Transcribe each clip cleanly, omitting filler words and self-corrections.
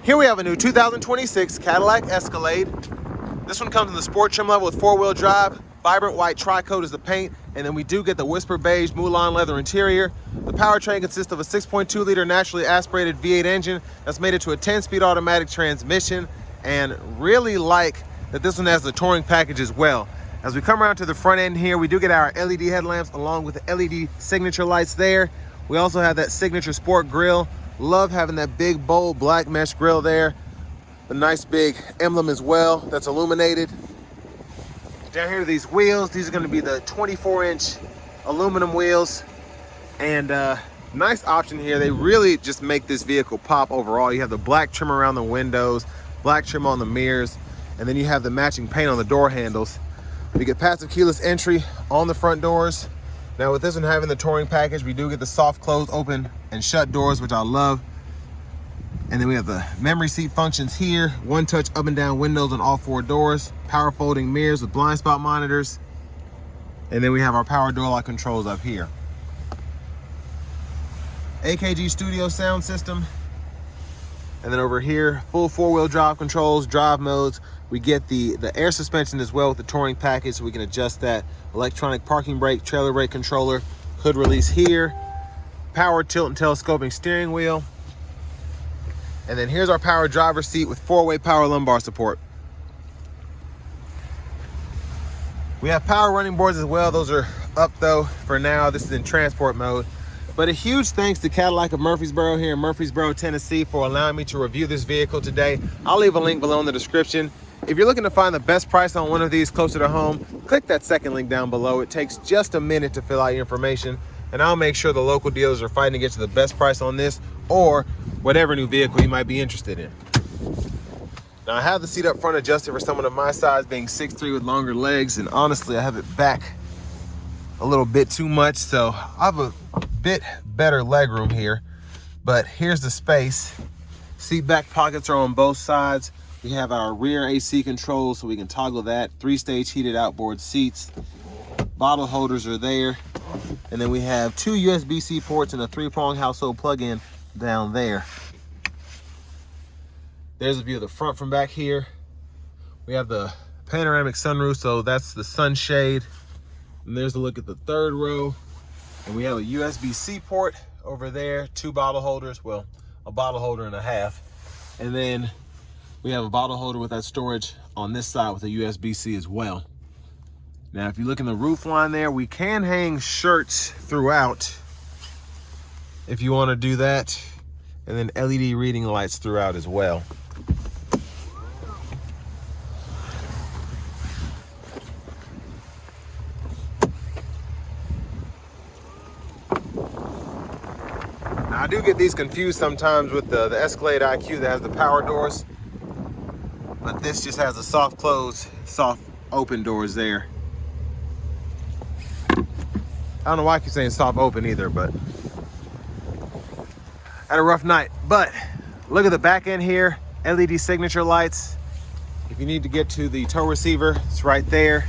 Here we have a new 2026 Cadillac Escalade. This one comes in the sport trim level with four-wheel drive. Vibrant white tri-coat is the paint, and then we do get the whisper beige Mulan leather interior. The powertrain consists of a 6.2-liter naturally aspirated V8 engine that's made it to a 10-speed automatic transmission, and really like that this one has the touring package as well. As we come around to the front end here, we do get our LED headlamps along with the LED signature lights there. We also have that signature sport grille. Love having that big, bold black mesh grille there. A nice big emblem as well that's illuminated. Down here are these wheels. These are going to be the 24-inch aluminum wheels. And nice option here. They really just make this vehicle pop overall. You have the black trim around the windows, black trim on the mirrors, and then you have the matching paint on the door handles. You get passive keyless entry on the front doors. Now with this one having the touring package, we do get the soft close, open and shut doors, which I love. And then we have the memory seat functions here, one touch up and down windows on all four doors, power folding mirrors with blind spot monitors. And then we have our power door lock controls up here. AKG studio sound system. And then over here, full four-wheel drive controls, drive modes. We get the air suspension as well with the touring package, so we can adjust that. Electronic parking brake, trailer brake controller, hood release here, power tilt and telescoping steering wheel. And then here's our power driver's seat with four-way power lumbar support. We have power running boards as well. Those are up though for now. This is in transport mode. But a huge thanks to Cadillac of Murfreesboro here in Murfreesboro, Tennessee for allowing me to review this vehicle today. I'll leave a link below in the description. If you're looking to find the best price on one of these closer to home, click that second link down below. It takes just a minute to fill out your information, and I'll make sure the local dealers are fighting to get you the best price on this or whatever new vehicle you might be interested in. Now I have the seat up front adjusted for someone of my size, being 6'3" with longer legs, and honestly I have it back a little bit too much, so I have a bit better leg room here. But here's the space. Seat back pockets are on both sides. We have our rear AC controls, so we can toggle that. 3-stage heated outboard seats. Bottle holders are there. And then we have 2 USB-C ports and a 3-prong household plug-in down there. There's a view of the front from back here. We have the panoramic sunroof, so that's the sunshade. And there's a look at the third row. And we have a USB-C port over there, 2 bottle holders, well, a bottle holder and a half. And then we have a bottle holder with that storage on this side with a USB-C as well. Now, if you look in the roof line there, we can hang shirts throughout if you want to do that. And then LED reading lights throughout as well. Now, I do get these confused sometimes with the Escalade IQ that has the power doors. But this just has the soft close, soft open doors there. I don't know why I keep saying soft open either, but had a rough night. But look at the back end here, LED signature lights. If you need to get to the tow receiver, it's right there.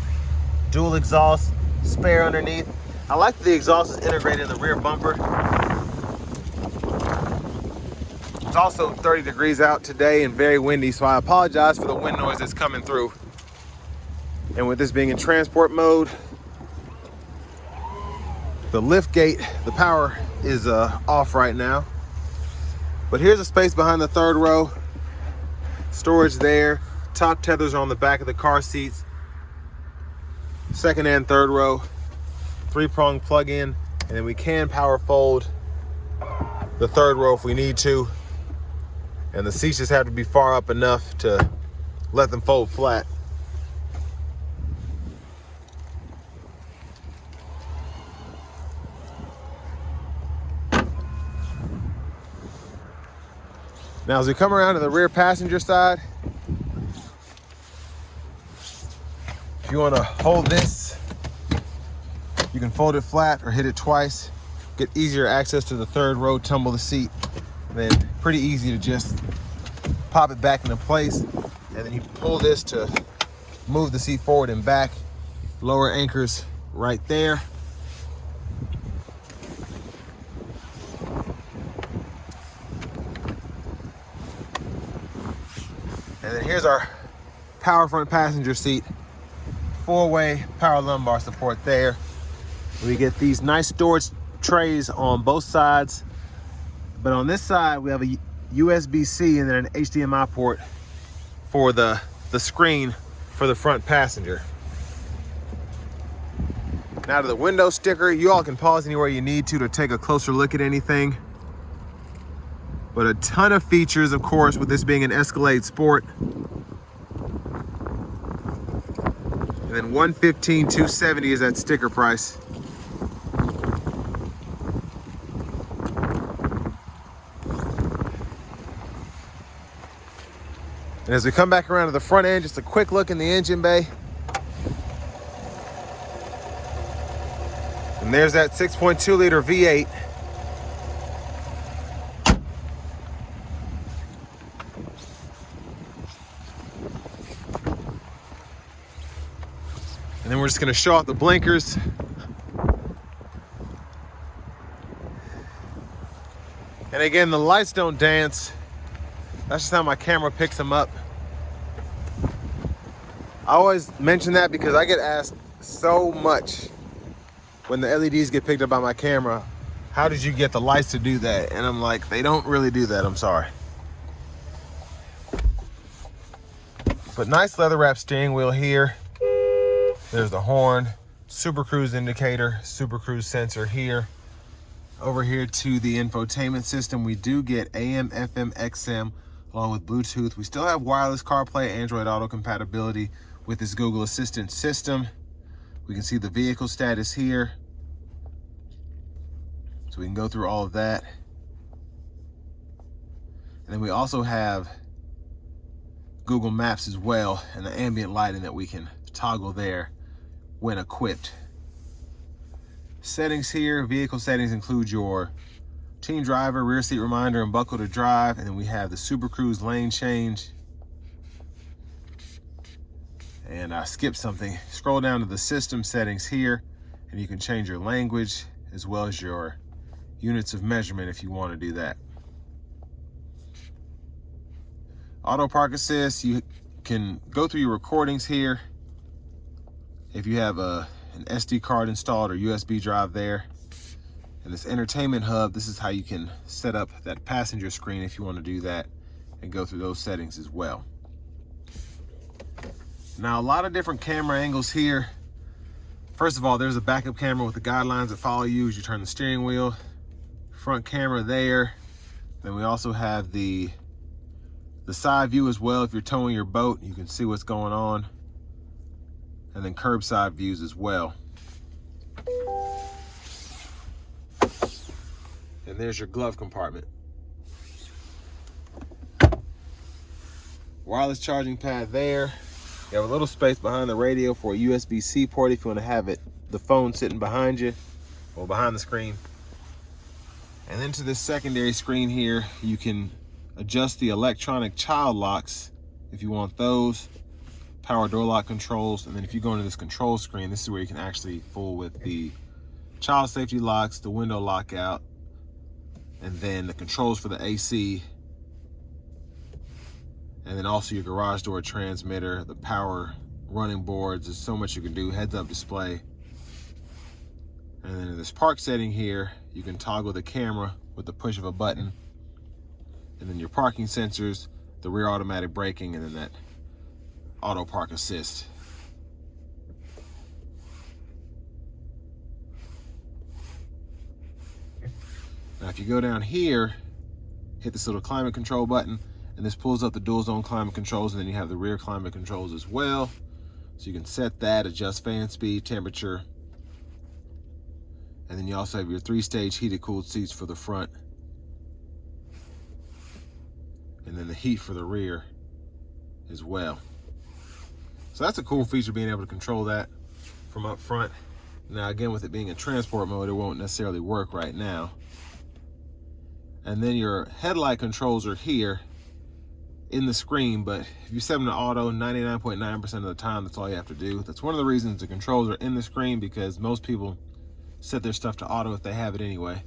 Dual exhaust, spare underneath. I like that the exhaust is integrated in the rear bumper. It's also 30 degrees out today and very windy, so I apologize for the wind noise that's coming through. And with this being in transport mode, the lift gate, the power is off right now. But here's a space behind the third row. Storage there. Top tethers are on the back of the car seats. Second and third row. 3-prong plug-in. And then we can power fold the third row if we need to. And the seats just have to be far up enough to let them fold flat. Now, as we come around to the rear passenger side, if you want to hold this, you can fold it flat or hit it twice. Get easier access to the third row, tumble the seat. And then pretty easy to just pop it back into place. And then you pull this to move the seat forward and back. Lower anchors right there. And then here's our power front passenger seat. 4-way power lumbar support there. We get these nice storage trays on both sides. But on this side, we have a USB-C and then an HDMI port for the screen for the front passenger. Now to the window sticker. You all can pause anywhere you need to take a closer look at anything. But a ton of features, of course, with this being an Escalade Sport. And then $115,270 is that sticker price. And as we come back around to the front end, just a quick look in the engine bay. And there's that 6.2 liter V8. And then we're just gonna show off the blinkers. And again, the lights don't dance. That's just how my camera picks them up. I always mention that because I get asked so much when the LEDs get picked up by my camera, how did you get the lights to do that? And I'm like, they don't really do that, I'm sorry. But nice leather wrap steering wheel here. There's the horn, Super Cruise indicator, Super Cruise sensor here. Over here to the infotainment system, we do get AM, FM, XM, along with Bluetooth. We still have wireless CarPlay, Android Auto compatibility with this Google Assistant system. We can see the vehicle status here. So we can go through all of that. And then we also have Google Maps as well, and the ambient lighting that we can toggle there when equipped. Settings here, vehicle settings include your teen driver, rear seat reminder, and buckle to drive. And then we have the Super Cruise lane change. And I skipped something. Scroll down to the system settings here, and you can change your language as well as your units of measurement if you want to do that. Auto Park Assist, you can go through your recordings here. If you have an SD card installed or USB drive there. And this entertainment hub, this is how you can set up that passenger screen if you want to do that and go through those settings as well. Now, a lot of different camera angles here. First of all, there's a backup camera with the guidelines that follow you as you turn the steering wheel. Front camera there. Then we also have the side view as well. If you're towing your boat, you can see what's going on. And then curbside views as well. And there's your glove compartment. Wireless charging pad there. You have a little space behind the radio for a USB-C port if you want to have the phone sitting behind you or behind the screen. And then to this secondary screen here, you can adjust the electronic child locks if you want those. Power door lock controls. And then if you go into this control screen, this is where you can actually fool with the child safety locks, the window lockout, and then the controls for the AC, and then also your garage door transmitter, the power running boards. There's so much you can do. Heads up display. And then in this park setting here, you can toggle the camera with the push of a button. And then your parking sensors, the rear automatic braking, and then that auto park assist. Now if you go down here, hit this little climate control button, and this pulls up the dual zone climate controls, and then you have the rear climate controls as well. So you can set that, adjust fan speed, temperature. And then you also have your 3-stage heated cooled seats for the front. And then the heat for the rear as well. So that's a cool feature, being able to control that from up front. Now again, with it being in transport mode, it won't necessarily work right now. And then your headlight controls are here in the screen, but if you set them to auto, 99.9% of the time, that's all you have to do. That's one of the reasons the controls are in the screen, because most people set their stuff to auto if they have it anyway.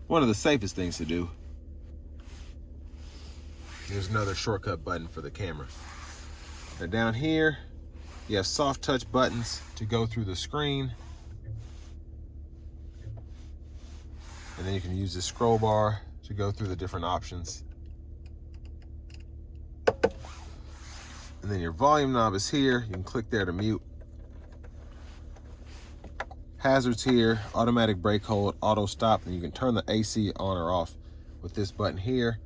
One of the safest things to do. There's another shortcut button for the camera. Now down here, you have soft touch buttons to go through the screen. And then you can use the scroll bar to go through the different options. And then your volume knob is here. You can click there to mute. Hazards here, automatic brake hold, auto stop, and you can turn the AC on or off with this button here.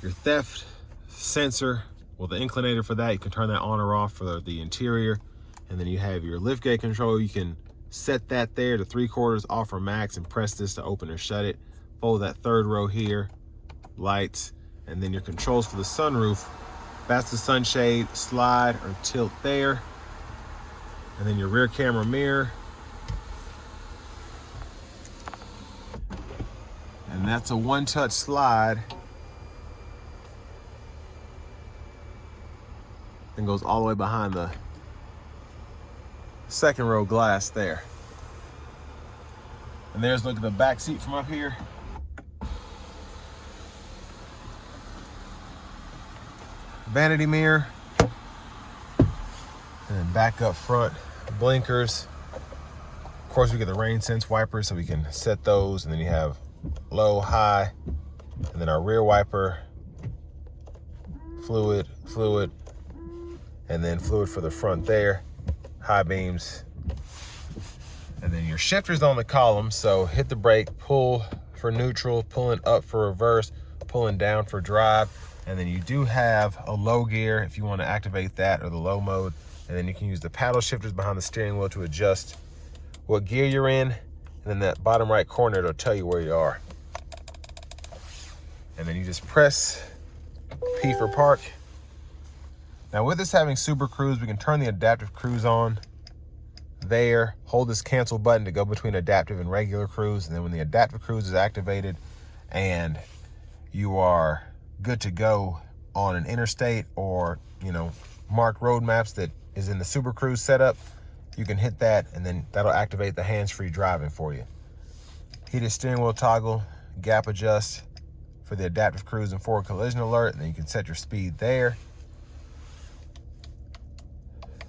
Your theft sensor, well, the inclinator for that, you can turn that on or off for the interior. And then you have your liftgate control. You can set that there to 3/4 off or max and press this to open or shut it. Fold that third row here, lights, and then your controls for the sunroof. That's the sunshade, slide or tilt there. And then your rear camera mirror. And that's a one-touch slide. And goes all the way behind the second row glass there. And there's a look at the back seat from up here. Vanity mirror. And then back up front, blinkers. Of course, we get the rain sense wipers, so we can set those. And then you have low, high, and then our rear wiper, fluid, and then fluid for the front there, high beams. And then your shifter's on the column, so hit the brake, pull for neutral, pulling up for reverse, pulling down for drive. And then you do have a low gear if you want to activate that, or the low mode. And then you can use the paddle shifters behind the steering wheel to adjust what gear you're in. And then that bottom right corner, it'll tell you where you are. And then you just press P for park. Now with this having Super Cruise, we can turn the adaptive cruise on there, hold this cancel button to go between adaptive and regular cruise. And then when the adaptive cruise is activated and you are good to go on an interstate or, marked road maps that is in the Super Cruise setup, you can hit that and then that'll activate the hands-free driving for you. Heated steering wheel toggle, gap adjust for the adaptive cruise and forward collision alert, and then you can set your speed there.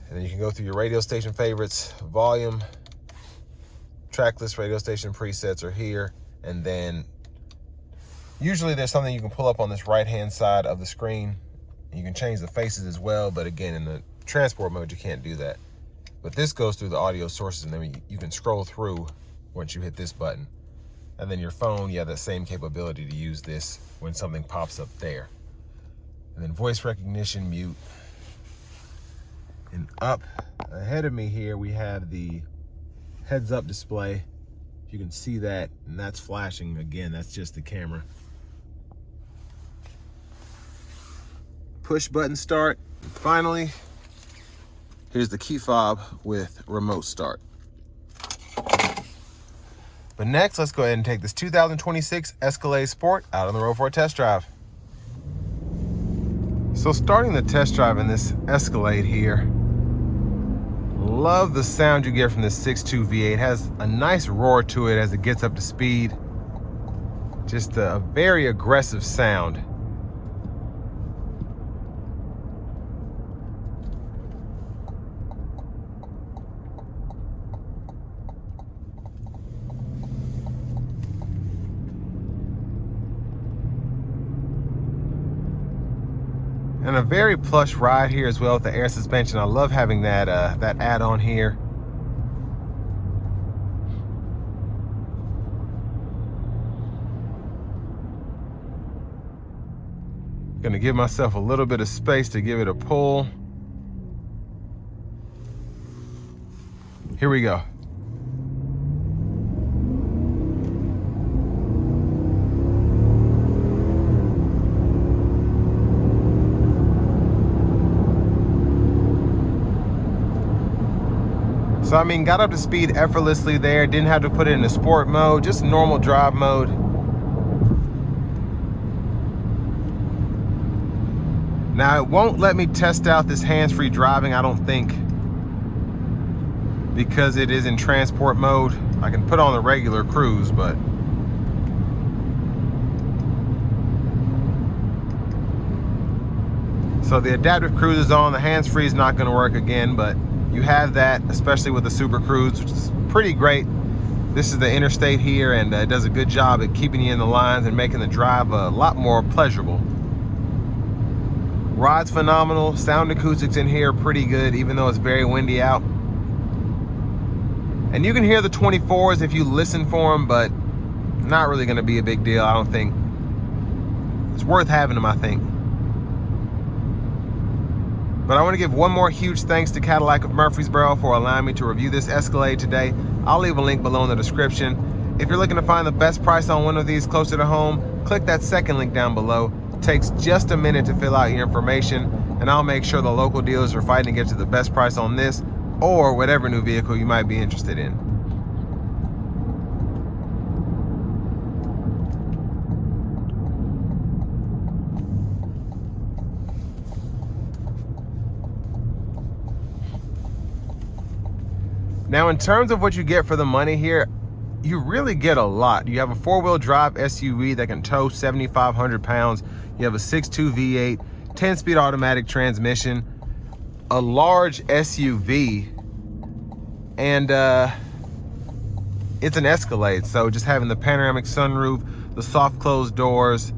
And then you can go through your radio station favorites, volume, track list radio station presets are here. And then usually there's something you can pull up on this right-hand side of the screen. You can change the faces as well, but again, in the transport mode, you can't do that. But this goes through the audio sources, and then you can scroll through once you hit this button. And then your phone, you have that same capability to use this when something pops up there. And then voice recognition, mute. And up ahead of me here, we have the heads-up display. You can see that, and that's flashing. Again, that's just the camera. Push button start. And finally, here's the key fob with remote start. But next, let's go ahead and take this 2026 Escalade Sport out on the road for a test drive. So starting the test drive in this Escalade here, love the sound you get from this 6.2 V8. It has a nice roar to it as it gets up to speed. Just a very aggressive sound. And a very plush ride here as well with the air suspension. I love having that that add-on here. Gonna give myself a little bit of space to give it a pull. Here we go. So I mean, got up to speed effortlessly there. Didn't have to put it in a sport mode, just normal drive mode. Now it won't let me test out this hands-free driving, I don't think, because it is in transport mode. I can put on the regular cruise, but So the adaptive cruise is on. The hands-free is not going to work again, but you have that, especially with the Super Cruise, which is pretty great. This is the interstate here, and it does a good job at keeping you in the lines and making the drive a lot more pleasurable. Ride's phenomenal. Sound acoustics in here are pretty good, even though it's very windy out. And you can hear the 24s if you listen for them, but not really going to be a big deal, I don't think. It's worth having them, I think. But I want to give one more huge thanks to Cadillac of Murfreesboro for allowing me to review this Escalade today. I'll leave a link below in the description. If you're looking to find the best price on one of these closer to home, click that second link down below. It takes just a minute to fill out your information, and I'll make sure the local dealers are fighting to get you the best price on this or whatever new vehicle you might be interested in. Now, in terms of what you get for the money here, you really get a lot. You have a four-wheel drive SUV that can tow 7,500 pounds. You have a 6.2 V8, 10-speed automatic transmission, a large SUV, and it's an Escalade. So just having the panoramic sunroof, the soft closed doors,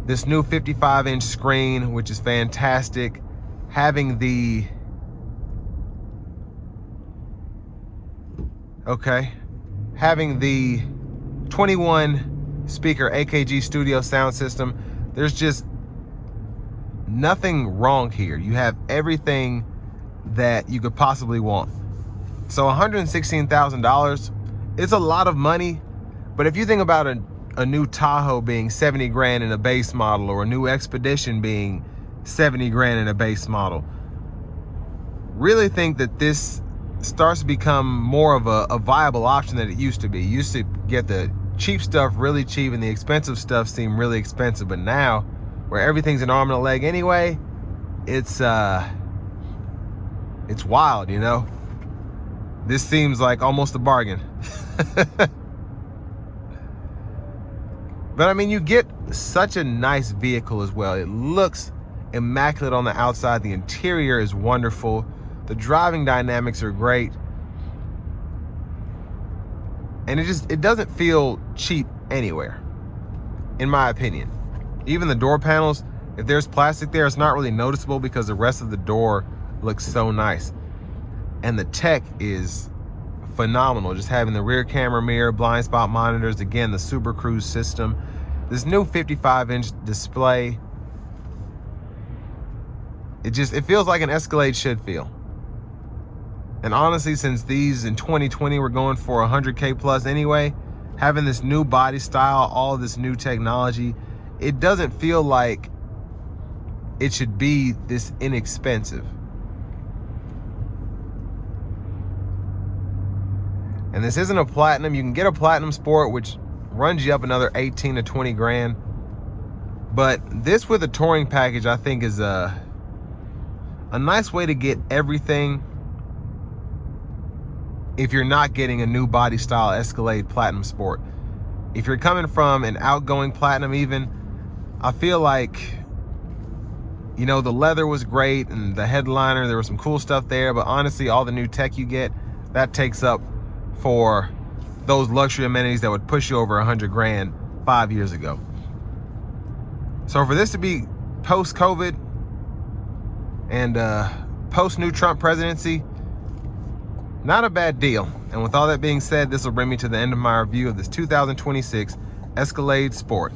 this new 55-inch screen, which is fantastic, having the having the 21 speaker AKG studio sound system. There's just nothing wrong here. You have everything that you could possibly want. So $116,000, it's a lot of money, but if you think about a new Tahoe being 70 grand in a base model, or a new Expedition being 70 grand in a base model, really think that this starts to become more of a viable option than it used to be. You used to get the cheap stuff really cheap and the expensive stuff seem really expensive, but now, where everything's an arm and a leg anyway, it's wild, you know? This seems like almost a bargain. But I mean, you get such a nice vehicle as well. It looks immaculate on the outside. The interior is wonderful. The driving dynamics are great. And it doesn't feel cheap anywhere, in my opinion. Even the door panels, if there's plastic there, it's not really noticeable because the rest of the door looks so nice. And the tech is phenomenal. Just having the rear camera mirror, blind spot monitors, again, the Super Cruise system, this new 55-inch display. It feels like an Escalade should feel. And honestly, since these in 2020 were going for 100K plus anyway, having this new body style, all of this new technology, it doesn't feel like it should be this inexpensive. And this isn't a Platinum. You can get a Platinum Sport, which runs you up another 18 to 20 grand. But this with a touring package, I think, is a nice way to get everything if you're not getting a new body style Escalade Platinum Sport. If you're coming from an outgoing Platinum even, I feel like, you know, the leather was great and the headliner, there was some cool stuff there, but honestly, all the new tech you get, that takes up for those luxury amenities that would push you over 100 grand 5 years ago. So for this to be post-COVID and post-new Trump presidency, not a bad deal. And with all that being said, this will bring me to the end of my review of this 2026 Escalade Sport.